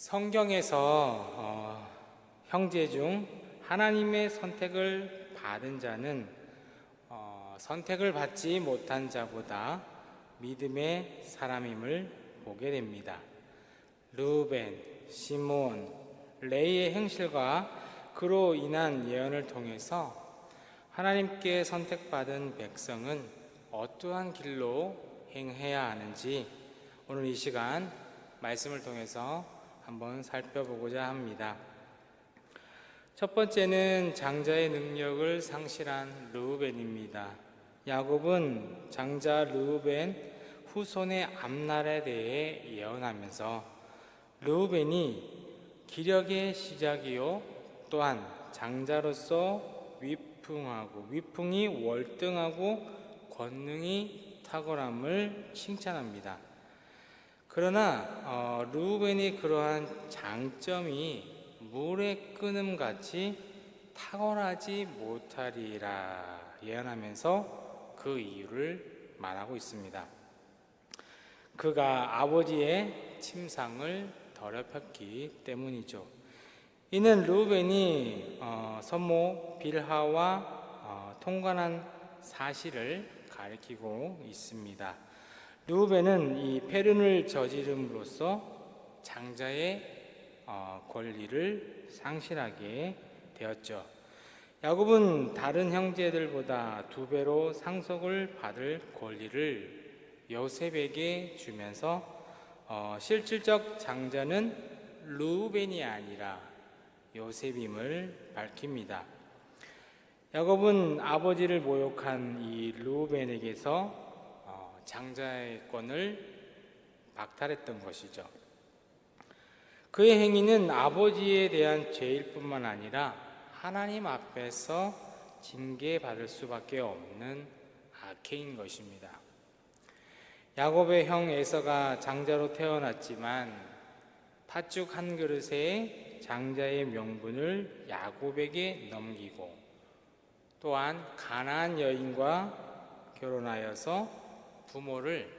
성경에서 형제 중 하나님의 선택을 받은 자는 선택을 받지 못한 자보다 믿음의 사람임을 보게 됩니다. 르우벤, 시므온, 레위의 행실과 그로 인한 예언을 통해서 하나님께 선택받은 백성은 어떠한 길로 행해야 하는지 오늘 이 시간 말씀을 통해서 한번 살펴보고자 합니다. 첫 번째는 장자의 능력을 상실한 르우벤입니다. 야곱은 장자 르우벤 후손의 앞날에 대해 예언하면서 르우벤이 기력의 시작이요 또한 장자로서 위풍이 월등하고 권능이 탁월함을 칭찬합니다. 그러나 르우벤이 그러한 장점이 물의 끓음같이 탁월하지 못하리라 예언하면서 그 이유를 말하고 있습니다. 그가 아버지의 침상을 더럽혔기 때문이죠. 이는 르우벤이 선모 빌하와 통관한 사실을 가리키고 있습니다. 르우벤은 이 패륜을 저지름으로써 장자의 권리를 상실하게 되었죠. 야곱은 다른 형제들보다 2배로 상속을 받을 권리를 요셉에게 주면서 실질적 장자는 르우벤이 아니라 요셉임을 밝힙니다. 야곱은 아버지를 모욕한 이 르우벤에게서 장자의 권을 박탈했던 것이죠. 그의 행위는 아버지에 대한 죄일 뿐만 아니라 하나님 앞에서 징계받을 수밖에 없는 악행인 것입니다. 야곱의 형 에서가 장자로 태어났지만 팥죽 한 그릇에 장자의 명분을 야곱에게 넘기고 또한 가나안 여인과 결혼하여서 부모를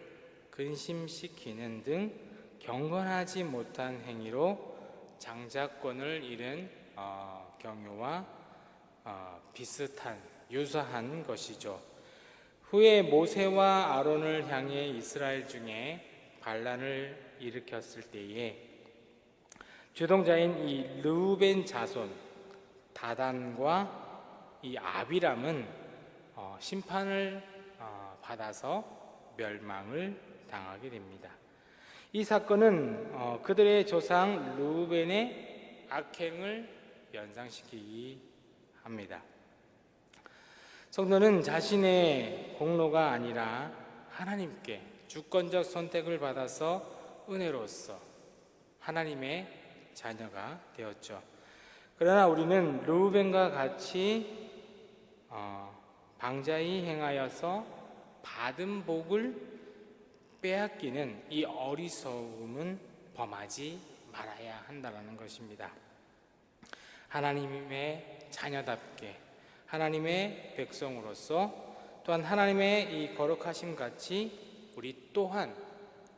근심시키는 등 경건하지 못한 행위로 장자권을 잃은 경우와 유사한 것이죠. 후에 모세와 아론을 향해 이스라엘 중에 반란을 일으켰을 때에 주동자인 이 르우벤 자손 다단과 이 아비람은 심판을 받아서 멸망을 당하게 됩니다. 이 사건은 그들의 조상 르우벤의 악행을 연상시키기 합니다. 성도는 자신의 공로가 아니라 하나님께 주권적 선택을 받아서 은혜로서 하나님의 자녀가 되었죠. 그러나 우리는 르우벤과 같이 방자히 행하여서 받은 복을 빼앗기는 이 어리석음은 범하지 말아야 한다는 것입니다. 하나님의 자녀답게 하나님의 백성으로서 또한 하나님의 이 거룩하심 같이 우리 또한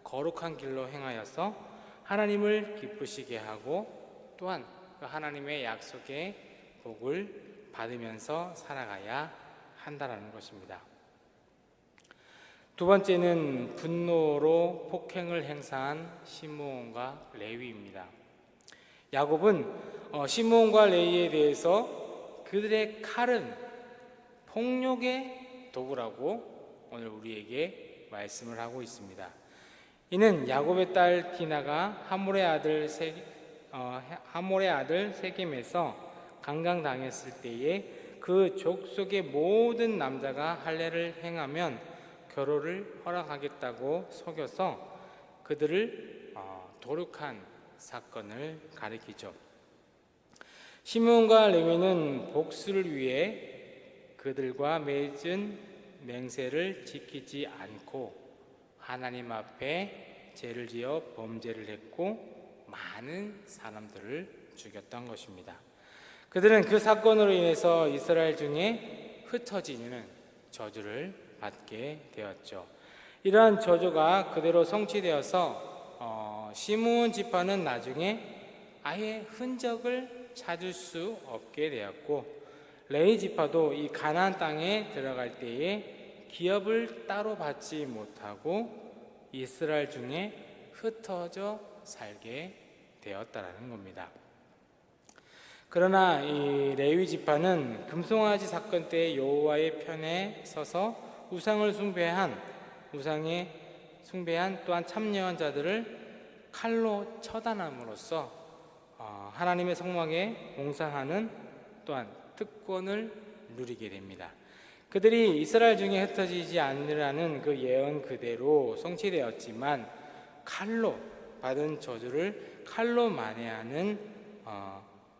거룩한 길로 행하여서 하나님을 기쁘시게 하고 또한 그 하나님의 약속의 복을 받으면서 살아가야 한다는 것입니다. 두 번째는 분노로 폭행을 행사한 시므온과 레위입니다. 야곱은 시므온과 레위에 대해서 그들의 칼은 폭력의 도구라고 오늘 우리에게 말씀을 하고 있습니다. 이는 야곱의 딸 디나가 하몰의 아들 세겜에서 강간당했을 때에 그 족속의 모든 남자가 할례를 행하면 결혼을 허락하겠다고 속여서 그들을 도륙한 사건을 가리키죠. 시므온과 레위는 복수를 위해 그들과 맺은 맹세를 지키지 않고 하나님 앞에 죄를 지어 범죄를 했고 많은 사람들을 죽였던 것입니다. 그들은 그 사건으로 인해서 이스라엘 중에 흩어지는 저주를 받게 되었죠. 이러한 저주가 그대로 성취되어서 시므온 지파는 나중에 아예 흔적을 찾을 수 없게 되었고, 레위 지파도 이 가나안 땅에 들어갈 때에 기업을 따로 받지 못하고 이스라엘 중에 흩어져 살게 되었다라는 겁니다. 그러나 이 레위 지파는 금송아지 사건 때 여호와의 편에 서서 우상의 숭배한 또한 참여한 자들을 칼로 처단함으로써 하나님의 성막에 봉사하는 또한 특권을 누리게 됩니다. 그들이 이스라엘 중에 흩어지지 않으라는 그 예언 그대로 성취되었지만, 칼로 받은 저주를 칼로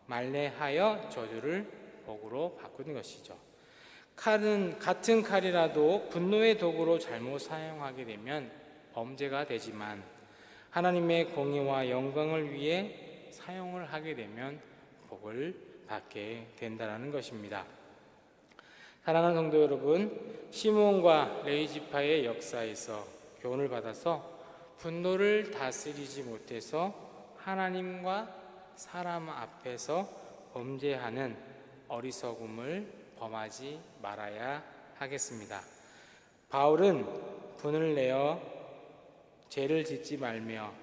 만회하여 저주를 복으로 바꾸는 것이죠. 칼은 같은 칼이라도 분노의 도구로 잘못 사용하게 되면 범죄가 되지만, 하나님의 공의와 영광을 위해 사용을 하게 되면 복을 받게 된다는 것입니다. 사랑하는 성도 여러분, 시므온과 레위 지파의 역사에서 교훈을 받아서 분노를 다스리지 못해서 하나님과 사람 앞에서 범죄하는 어리석음을 범하지 말아야 하겠습니다. 바울은 분을 내어 죄를 짓지 말며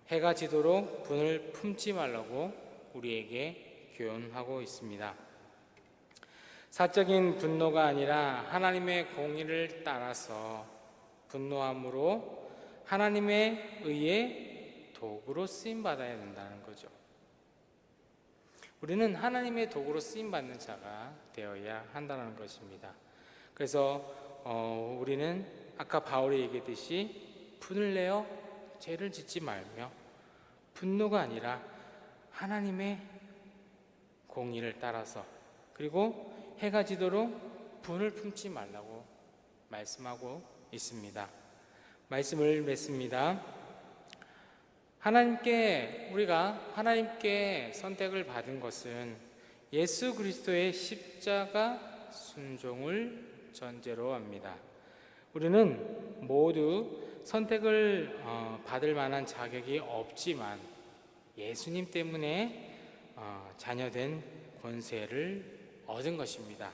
해가 지도록 분을 품지 말라고 우리에게 교훈하고 있습니다. 사적인 분노가 아니라 하나님의 공의를 따라서 분노함으로 하나님의 의의 도구로 쓰임받아야 된다는 거죠. 우리는 하나님의 도구로 쓰임받는 자가 되어야 한다는 것입니다. 그래서 우리는 아까 바울이 얘기했듯이 분을 내어 죄를 짓지 말며, 분노가 아니라 하나님의 공의를 따라서, 그리고 해가 지도록 분을 품지 말라고 말씀하고 있습니다. 말씀을 맺습니다. 우리가 하나님께 선택을 받은 것은 예수 그리스도의 십자가 순종을 전제로 합니다. 우리는 모두 선택을 받을 만한 자격이 없지만 예수님 때문에 자녀된 권세를 얻은 것입니다.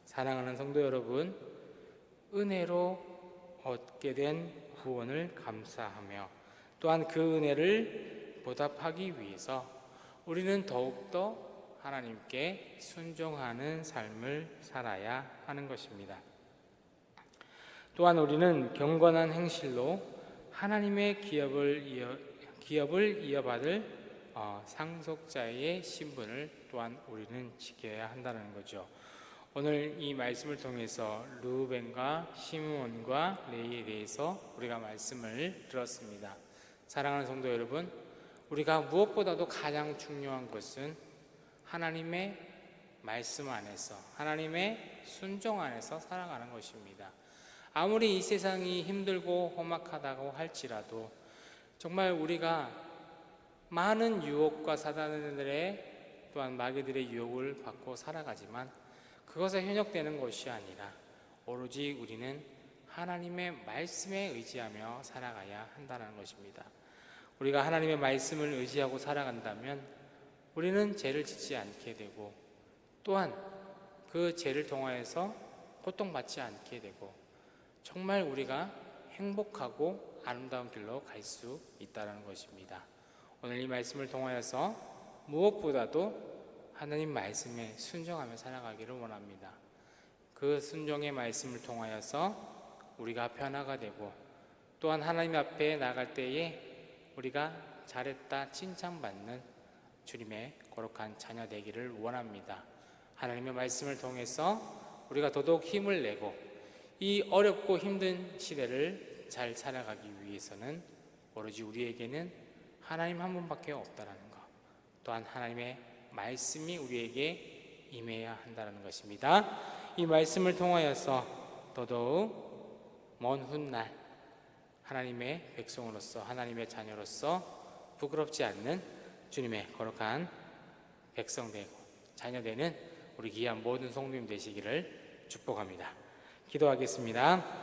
사랑하는 성도 여러분, 은혜로 얻게 된 구원을 감사하며 또한 그 은혜를 보답하기 위해서 우리는 더욱더 하나님께 순종하는 삶을 살아야 하는 것입니다. 또한 우리는 경건한 행실로 하나님의 기업을 이어받을 상속자의 신분을 또한 우리는 지켜야 한다는 거죠. 오늘 이 말씀을 통해서 르우벤과 시므온과 레위에 대해서 우리가 말씀을 들었습니다. 사랑하는 성도 여러분, 우리가 무엇보다도 가장 중요한 것은 하나님의 말씀 안에서, 하나님의 순종 안에서 살아가는 것입니다. 아무리 이 세상이 힘들고 험악하다고 할지라도 정말 우리가 많은 유혹과 사단들의 또한 마귀들의 유혹을 받고 살아가지만 그것에 현혹되는 것이 아니라 오로지 우리는 하나님의 말씀에 의지하며 살아가야 한다는 것입니다. 우리가 하나님의 말씀을 의지하고 살아간다면 우리는 죄를 짓지 않게 되고 또한 그 죄를 통하여서 고통받지 않게 되고 정말 우리가 행복하고 아름다운 길로 갈 수 있다는 것입니다. 오늘 이 말씀을 통하여서 무엇보다도 하나님 말씀에 순종하며 살아가기를 원합니다. 그 순종의 말씀을 통하여서 우리가 변화가 되고 또한 하나님 앞에 나갈 때에 우리가 잘했다 칭찬받는 주님의 거룩한 자녀 되기를 원합니다. 하나님의 말씀을 통해서 우리가 더더욱 힘을 내고 이 어렵고 힘든 시대를 잘 살아가기 위해서는 오로지 우리에게는 하나님 한 분밖에 없다라는 것, 또한 하나님의 말씀이 우리에게 임해야 한다는 것입니다. 이 말씀을 통하여서 더더욱 먼 훗날 하나님의 백성으로서, 하나님의 자녀로서 부끄럽지 않는 주님의 거룩한 백성 되고 자녀 되는 우리 귀한 모든 성도님 되시기를 축복합니다. 기도하겠습니다.